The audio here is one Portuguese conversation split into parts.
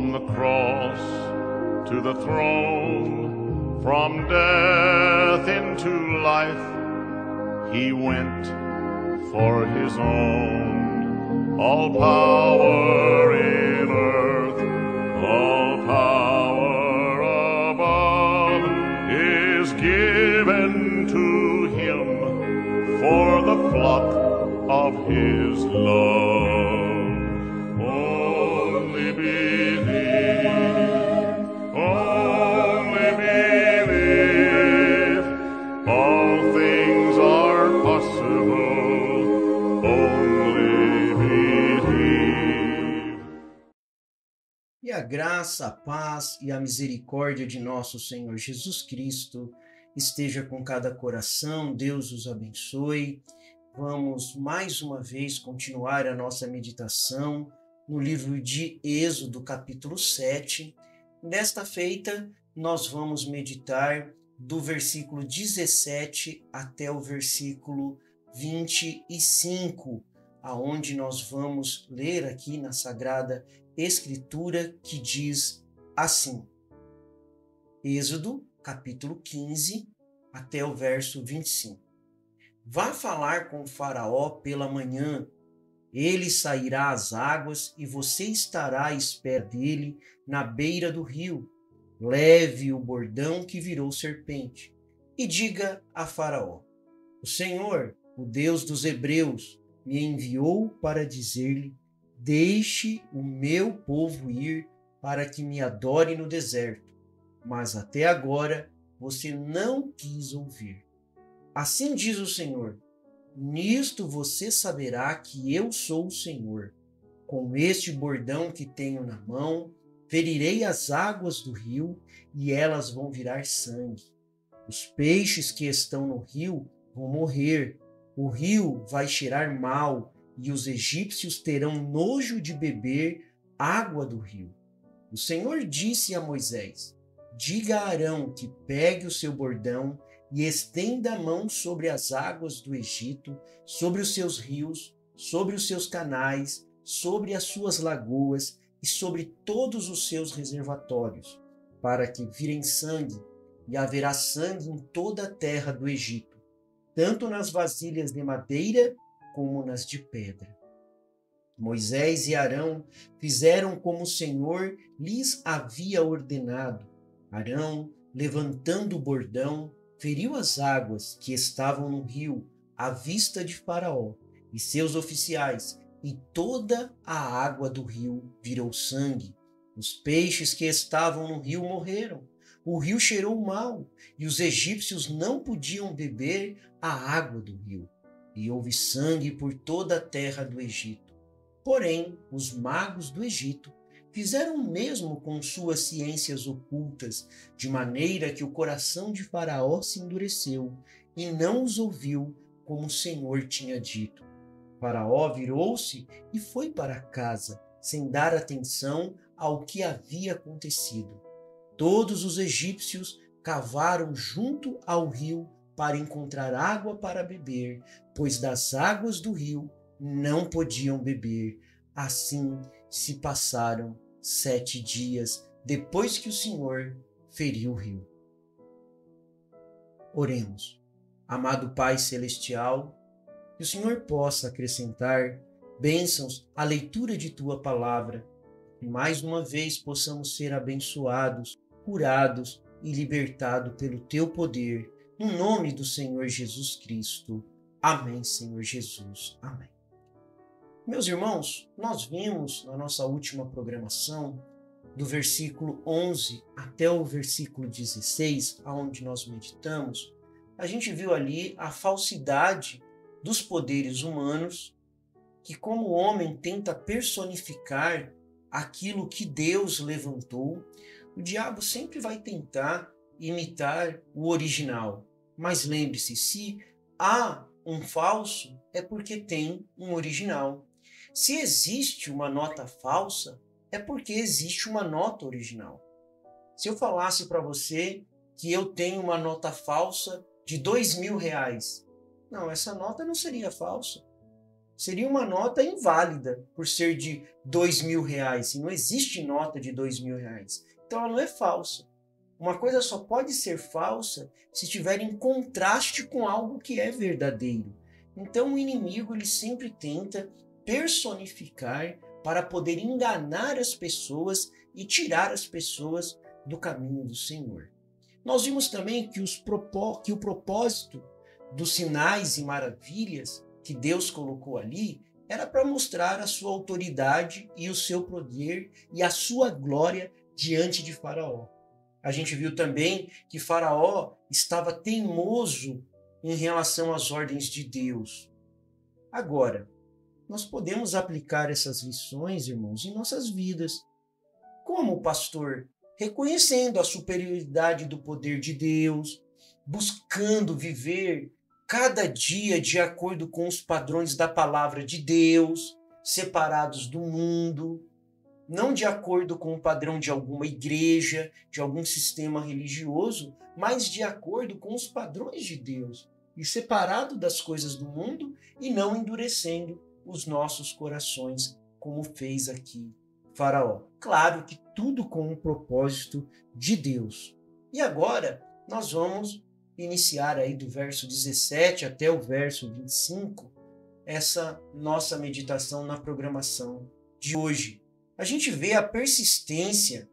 From the cross to the throne, from death into life, he went for his own. All power in earth, all power above is given to him for the flock of his love. Only believe, only believe, all things are possible, only believe. E a graça, a paz e a misericórdia de nosso Senhor Jesus Cristo esteja com cada coração. Deus os abençoe. Vamos mais uma vez continuar a nossa meditação no livro de Êxodo, capítulo 7. Nesta feita, nós vamos meditar do versículo 17 até o versículo 25, aonde nós vamos ler aqui na Sagrada Escritura, que diz assim: Êxodo, capítulo 15, até o verso 25. Vá falar com o Faraó pela manhã, ele sairá às águas e você estará à espera dele na beira do rio. Leve o bordão que virou serpente e diga a Faraó: o Senhor, o Deus dos hebreus, me enviou para dizer-lhe: deixe o meu povo ir para que me adore no deserto. Mas até agora você não quis ouvir. Assim diz o Senhor: nisto você saberá que eu sou o Senhor. Com este bordão que tenho na mão, ferirei as águas do rio e elas vão virar sangue. Os peixes que estão no rio vão morrer. O rio vai cheirar mal e os egípcios terão nojo de beber água do rio. O Senhor disse a Moisés: diga a Arão que pegue o seu bordão e estenda a mão sobre as águas do Egito, sobre os seus rios, sobre os seus canais, sobre as suas lagoas e sobre todos os seus reservatórios, para que virem sangue, e haverá sangue em toda a terra do Egito, tanto nas vasilhas de madeira como nas de pedra. Moisés e Arão fizeram como o Senhor lhes havia ordenado. Arão, levantando o bordão, feriu as águas que estavam no rio à vista de Faraó e seus oficiais, e toda a água do rio virou sangue. Os peixes que estavam no rio morreram. O rio cheirou mal e os egípcios não podiam beber a água do rio. E houve sangue por toda a terra do Egito. Porém, os magos do Egito fizeram o mesmo com suas ciências ocultas, de maneira que o coração de Faraó se endureceu e não os ouviu como o Senhor tinha dito. Faraó virou-se e foi para casa, sem dar atenção ao que havia acontecido. Todos os egípcios cavaram junto ao rio para encontrar água para beber, pois das águas do rio não podiam beber. Assim se passaram 7 dias depois que o Senhor feriu o rio. Oremos. Amado Pai Celestial, que o Senhor possa acrescentar bênçãos à leitura de Tua Palavra, e mais uma vez possamos ser abençoados, curados e libertados pelo Teu poder, no nome do Senhor Jesus Cristo. Amém, Senhor Jesus. Amém. Meus irmãos, nós vimos na nossa última programação, do versículo 11 até o versículo 16, aonde nós meditamos, a gente viu ali a falsidade dos poderes humanos, que como o homem tenta personificar aquilo que Deus levantou, o diabo sempre vai tentar imitar o original. Mas lembre-se, se há um falso, é porque tem um original. Se existe uma nota falsa, é porque existe uma nota original. Se eu falasse para você que eu tenho uma nota falsa de R$2.000, não, essa nota não seria falsa. seria uma nota inválida por ser de R$ 2.000. E não existe nota de R$ 2.000. Então ela não é falsa. Uma coisa só pode ser falsa se estiver em contraste com algo que é verdadeiro. Então o inimigo ele sempre tenta personificar para poder enganar as pessoas e tirar as pessoas do caminho do Senhor. Nós vimos também que o propósito dos sinais e maravilhas que Deus colocou ali era para mostrar a sua autoridade e o seu poder e a sua glória diante de Faraó. A gente viu também que Faraó estava teimoso em relação às ordens de Deus. Agora, nós podemos aplicar essas lições, irmãos, em nossas vidas. Como, pastor? Reconhecendo a superioridade do poder de Deus, buscando viver cada dia de acordo com os padrões da palavra de Deus, separados do mundo, não de acordo com o padrão de alguma igreja, de algum sistema religioso, mas de acordo com os padrões de Deus, e separado das coisas do mundo e não endurecendo os nossos corações, como fez aqui Faraó. Claro que tudo com o propósito de Deus. E agora nós vamos iniciar aí do verso 17 até o verso 25 essa nossa meditação na programação de hoje. A gente vê a persistência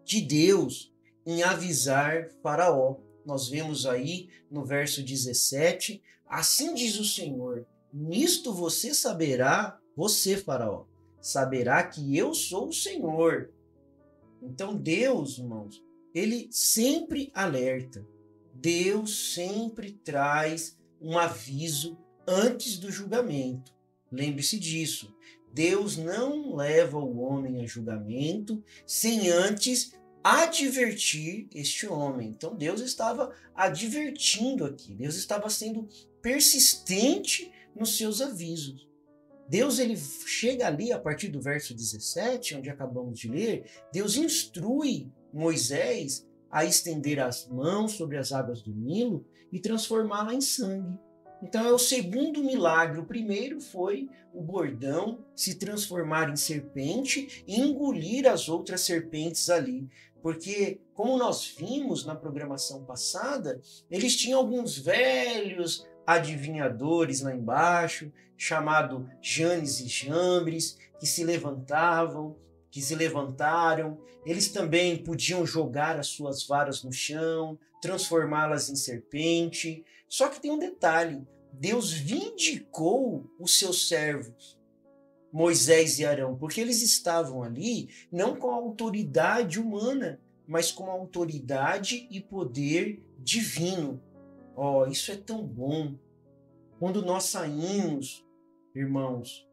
de Deus em avisar Faraó. Nós vemos aí no verso 17, assim diz o Senhor, nisto você saberá, você Faraó, saberá que eu sou o Senhor. Então Deus, irmãos, ele sempre alerta. Deus sempre traz um aviso antes do julgamento. Lembre-se disso. Deus não leva o homem a julgamento sem antes advertir este homem. Então Deus estava advertindo aqui. Deus estava sendo persistente nos seus avisos. Deus ele chega ali a partir do verso 17, onde acabamos de ler, Deus instrui Moisés a estender as mãos sobre as águas do Nilo e transformá-la em sangue. Então é o segundo milagre. O primeiro foi o bordão se transformar em serpente e engolir as outras serpentes ali. Porque, como nós vimos na programação passada, eles tinham alguns velhos adivinhadores lá embaixo, chamado Janes e Jambres, que se levantaram. Eles também podiam jogar as suas varas no chão, transformá-las em serpente. Só que tem um detalhe, Deus vindicou os seus servos, Moisés e Arão, porque eles estavam ali não com a autoridade humana, mas com a autoridade e poder divino. Oh, isso é tão bom. Quando nós saímos, irmãos,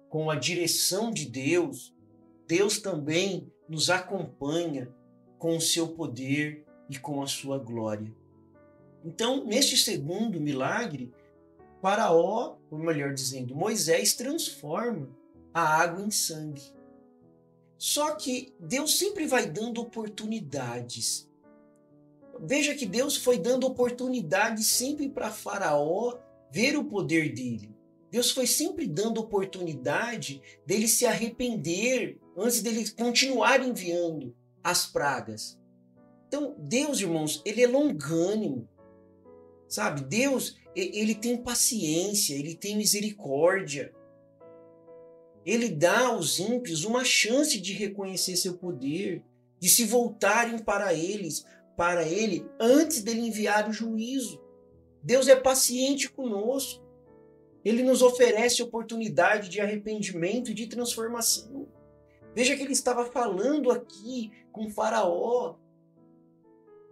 com a direção de Deus, Deus também nos acompanha com o seu poder e com a sua glória. Então, neste segundo milagre, Faraó, ou melhor dizendo, Moisés transforma a água em sangue. Só que Deus sempre vai dando oportunidades. Veja que Deus foi dando oportunidades sempre para Faraó ver o poder dele. Deus foi sempre dando oportunidade dele se arrepender antes dele continuar enviando as pragas. Então, Deus, irmãos, ele é longânimo. Sabe, Deus, ele tem paciência, ele tem misericórdia. Ele dá aos ímpios uma chance de reconhecer seu poder, de se voltarem para ele, antes dele enviar o juízo. Deus é paciente conosco. Ele nos oferece oportunidade de arrependimento e de transformação. Veja que ele estava falando aqui com Faraó.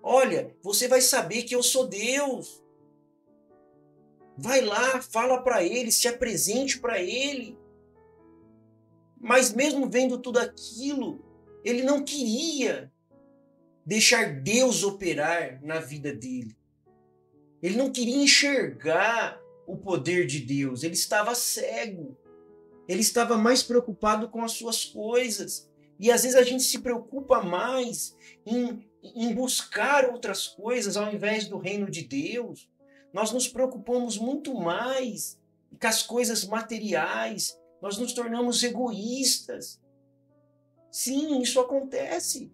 Olha, você vai saber que eu sou Deus. Vai lá, fala para ele, se apresente para ele. Mas mesmo vendo tudo aquilo, ele não queria deixar Deus operar na vida dele. Ele não queria enxergar o poder de Deus. Ele estava cego. Ele estava mais preocupado com as suas coisas. E às vezes a gente se preocupa mais em buscar outras coisas ao invés do reino de Deus. Nós nos preocupamos muito mais com as coisas materiais, nós nos tornamos egoístas. Sim, isso acontece.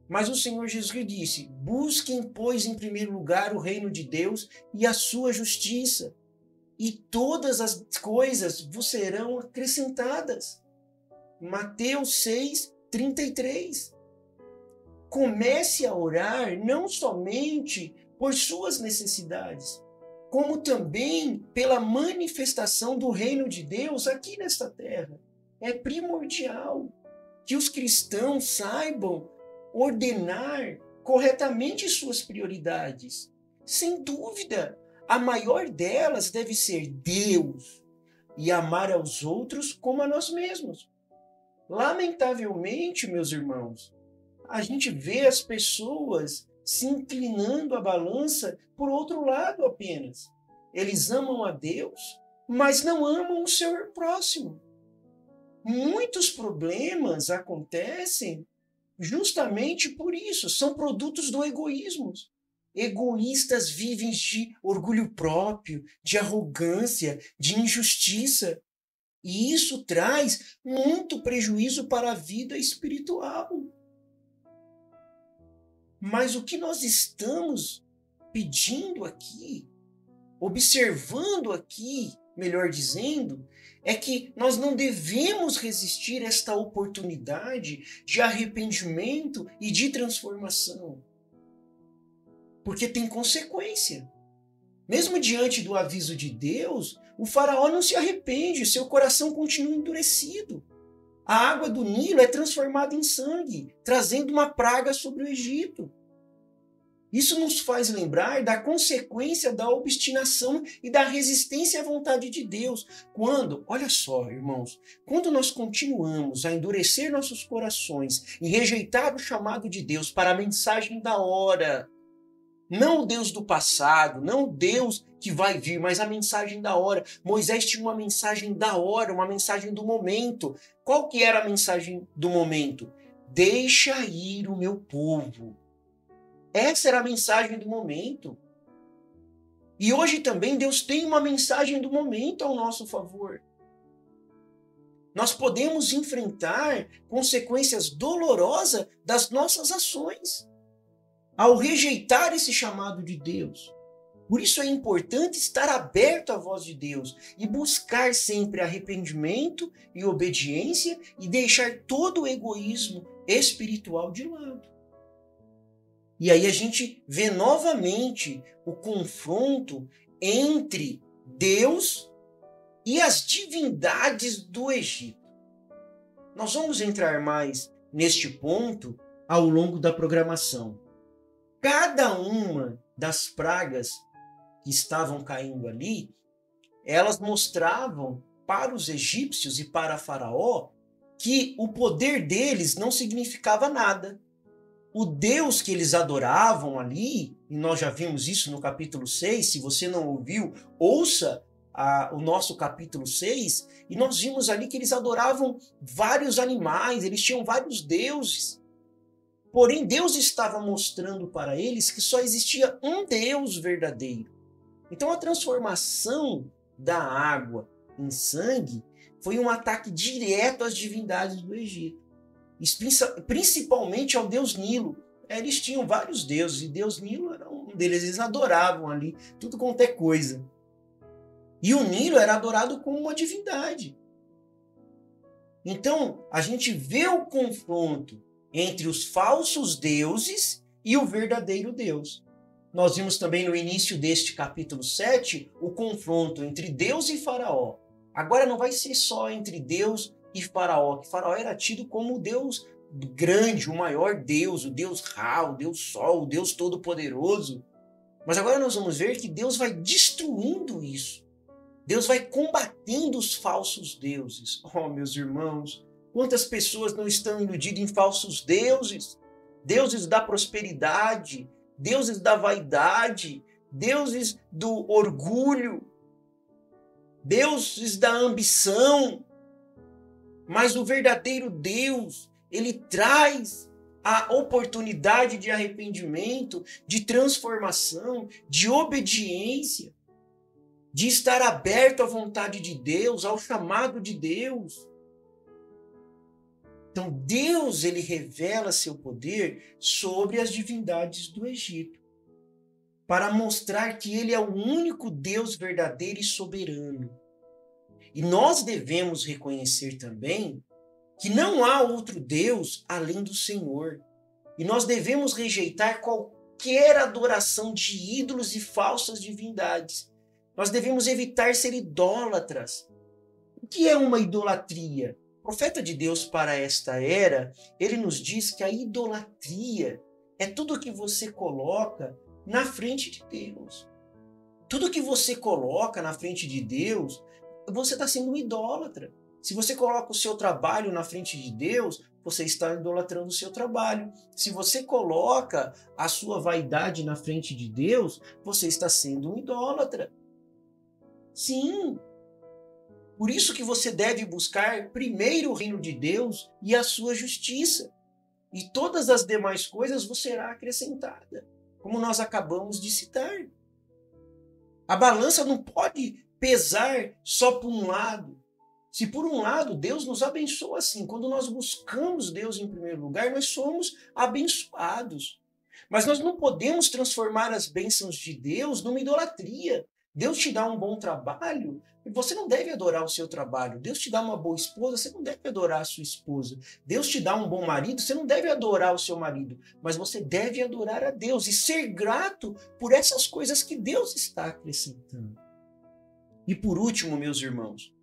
Mas o Senhor Jesus disse: busquem, pois, em primeiro lugar o reino de Deus e a sua justiça, e todas as coisas vos serão acrescentadas. Mateus 6:33. Comece a orar não somente por suas necessidades, como também pela manifestação do reino de Deus aqui nesta terra. É primordial que os cristãos saibam ordenar corretamente suas prioridades. Sem dúvida, a maior delas deve ser Deus e amar aos outros como a nós mesmos. Lamentavelmente, meus irmãos, a gente vê as pessoas se inclinando a balança por outro lado apenas. Eles amam a Deus, mas não amam o seu próximo. Muitos problemas acontecem justamente por isso. São produtos do egoísmo. Egoístas vivem de orgulho próprio, de arrogância, de injustiça. E isso traz muito prejuízo para a vida espiritual. Mas o que nós estamos pedindo aqui, observando aqui, melhor dizendo, é que nós não devemos resistir a esta oportunidade de arrependimento e de transformação. Porque tem consequência. Mesmo diante do aviso de Deus, o faraó não se arrepende, seu coração continua endurecido. A água do Nilo é transformada em sangue, trazendo uma praga sobre o Egito. Isso nos faz lembrar da consequência da obstinação e da resistência à vontade de Deus. Olha só, irmãos, quando nós continuamos a endurecer nossos corações e rejeitar o chamado de Deus para a mensagem da hora, não o Deus do passado, não o Deus que vai vir, mas a mensagem da hora. Moisés tinha uma mensagem da hora, uma mensagem do momento. Qual que era a mensagem do momento? Deixa ir o meu povo. Essa era a mensagem do momento. E hoje também Deus tem uma mensagem do momento ao nosso favor. Nós podemos enfrentar consequências dolorosas das nossas ações ao rejeitar esse chamado de Deus. Por isso é importante estar aberto à voz de Deus e buscar sempre arrependimento e obediência e deixar todo o egoísmo espiritual de lado. E aí a gente vê novamente o confronto entre Deus e as divindades do Egito. Nós vamos entrar mais neste ponto ao longo da programação. Cada uma das pragas que estavam caindo ali, elas mostravam para os egípcios e para Faraó que o poder deles não significava nada. O Deus que eles adoravam ali, e nós já vimos isso no capítulo 6, se você não ouviu, ouça o nosso capítulo 6, e nós vimos ali que eles adoravam vários animais, eles tinham vários deuses. Porém, Deus estava mostrando para eles que só existia um Deus verdadeiro. Então, a transformação da água em sangue foi um ataque direto às divindades do Egito, principalmente ao Deus Nilo. Eles tinham vários deuses, e Deus Nilo era um deles, eles adoravam ali tudo quanto é coisa. E o Nilo era adorado como uma divindade. Então, a gente vê o confronto entre os falsos deuses e o verdadeiro Deus. Nós vimos também no início deste capítulo 7 o confronto entre Deus e Faraó. Agora não vai ser só entre Deus e Faraó, que Faraó era tido como o Deus grande, o maior Deus, o Deus Ra, o Deus Sol, o Deus Todo-Poderoso. Mas agora nós vamos ver que Deus vai destruindo isso. Deus vai combatendo os falsos deuses. Oh, meus irmãos, quantas pessoas não estão iludidas em falsos deuses? Deuses da prosperidade, deuses da vaidade, deuses do orgulho, deuses da ambição. Mas o verdadeiro Deus, ele traz a oportunidade de arrependimento, de transformação, de obediência. de estar aberto à vontade de Deus, ao chamado de Deus. Então Deus, ele revela seu poder sobre as divindades do Egito, para mostrar que ele é o único Deus verdadeiro e soberano. E nós devemos reconhecer também que não há outro Deus além do Senhor. E nós devemos rejeitar qualquer adoração de ídolos e falsas divindades. Nós devemos evitar ser idólatras. O que é uma idolatria? O profeta de Deus para esta era, ele nos diz que a idolatria é tudo que você coloca na frente de Deus. Tudo que você coloca na frente de Deus, você está sendo um idólatra. Se você coloca o seu trabalho na frente de Deus, você está idolatrando o seu trabalho. Se você coloca a sua vaidade na frente de Deus, você está sendo um idólatra. Sim. Por isso que você deve buscar primeiro o reino de Deus e a sua justiça. E todas as demais coisas vos será acrescentada, como nós acabamos de citar. A balança não pode pesar só por um lado. Se por um lado Deus nos abençoa assim, quando nós buscamos Deus em primeiro lugar, nós somos abençoados. Mas nós não podemos transformar as bênçãos de Deus numa idolatria. Deus te dá um bom trabalho, você não deve adorar o seu trabalho. Deus te dá uma boa esposa, você não deve adorar a sua esposa. Deus te dá um bom marido, você não deve adorar o seu marido, mas você deve adorar a Deus e ser grato por essas coisas que Deus está acrescentando. E por último, meus irmãos,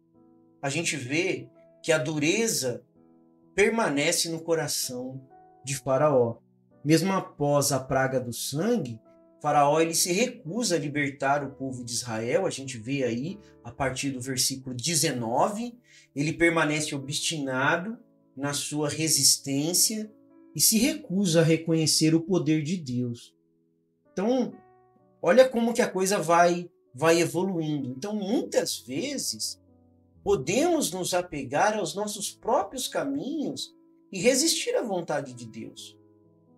a gente vê que a dureza permanece no coração de Faraó. Mesmo após a praga do sangue, Faraó ele se recusa a libertar o povo de Israel. A gente vê aí, a partir do versículo 19, ele permanece obstinado na sua resistência e se recusa a reconhecer o poder de Deus. Então, olha como que a coisa vai evoluindo. Então, muitas vezes, podemos nos apegar aos nossos próprios caminhos e resistir à vontade de Deus.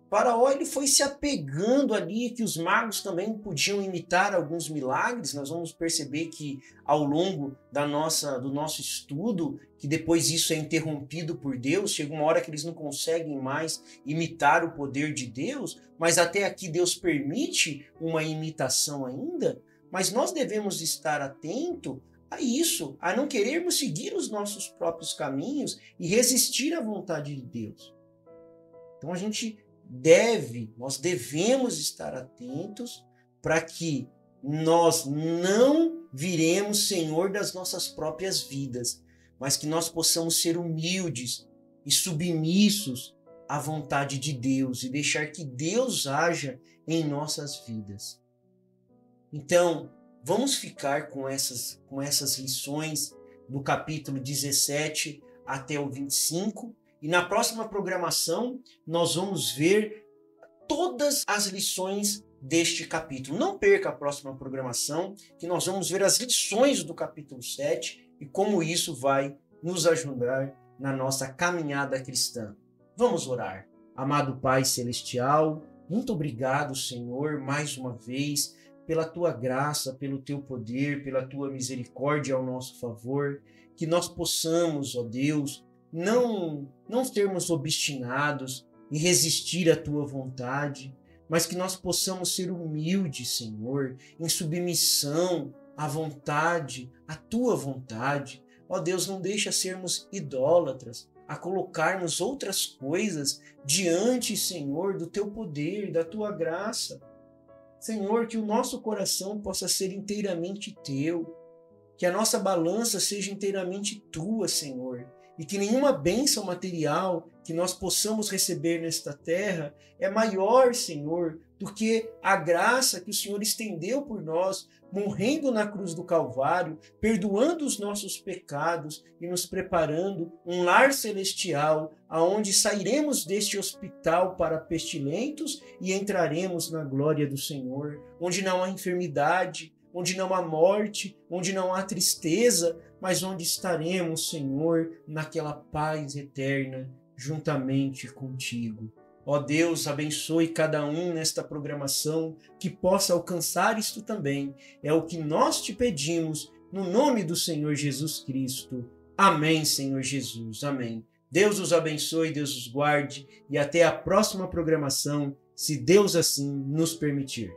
Faraó ele foi se apegando ali, que os magos também podiam imitar alguns milagres. Nós vamos perceber que ao longo do nosso estudo, que depois isso é interrompido por Deus, chega uma hora que eles não conseguem mais imitar o poder de Deus, mas até aqui Deus permite uma imitação ainda. Mas nós devemos estar atento a isso, a não querermos seguir os nossos próprios caminhos e resistir à vontade de Deus. Então nós devemos estar atentos para que nós não viremos senhor das nossas próprias vidas, mas que nós possamos ser humildes e submissos à vontade de Deus e deixar que Deus haja em nossas vidas. Então, vamos ficar com essas lições do capítulo 17 até o 25. E na próxima programação, nós vamos ver todas as lições deste capítulo. Não perca a próxima programação, que nós vamos ver as lições do capítulo 7 e como isso vai nos ajudar na nossa caminhada cristã. Vamos orar. Amado Pai Celestial, muito obrigado, Senhor, mais uma vez, pela Tua graça, pelo Teu poder, pela Tua misericórdia ao nosso favor, que nós possamos, ó Deus, não sermos obstinados e resistir à Tua vontade, mas que nós possamos ser humildes, Senhor, em submissão à vontade, à Tua vontade. Ó Deus, não deixa sermos idólatras, a colocarmos outras coisas diante, Senhor, do Teu poder, da Tua graça. Senhor, que o nosso coração possa ser inteiramente Teu, que a nossa balança seja inteiramente Tua, Senhor, e que nenhuma bênção material que nós possamos receber nesta terra é maior, Senhor, do que a graça que o Senhor estendeu por nós, morrendo na cruz do Calvário, perdoando os nossos pecados e nos preparando um lar celestial, aonde sairemos deste hospital para pestilentos e entraremos na glória do Senhor, onde não há enfermidade, onde não há morte, onde não há tristeza, mas onde estaremos, Senhor, naquela paz eterna, juntamente contigo. Ó Deus, abençoe cada um nesta programação, que possa alcançar isto também. É o que nós te pedimos, no nome do Senhor Jesus Cristo. Amém, Senhor Jesus. Amém. Deus os abençoe, Deus os guarde e até a próxima programação, se Deus assim nos permitir.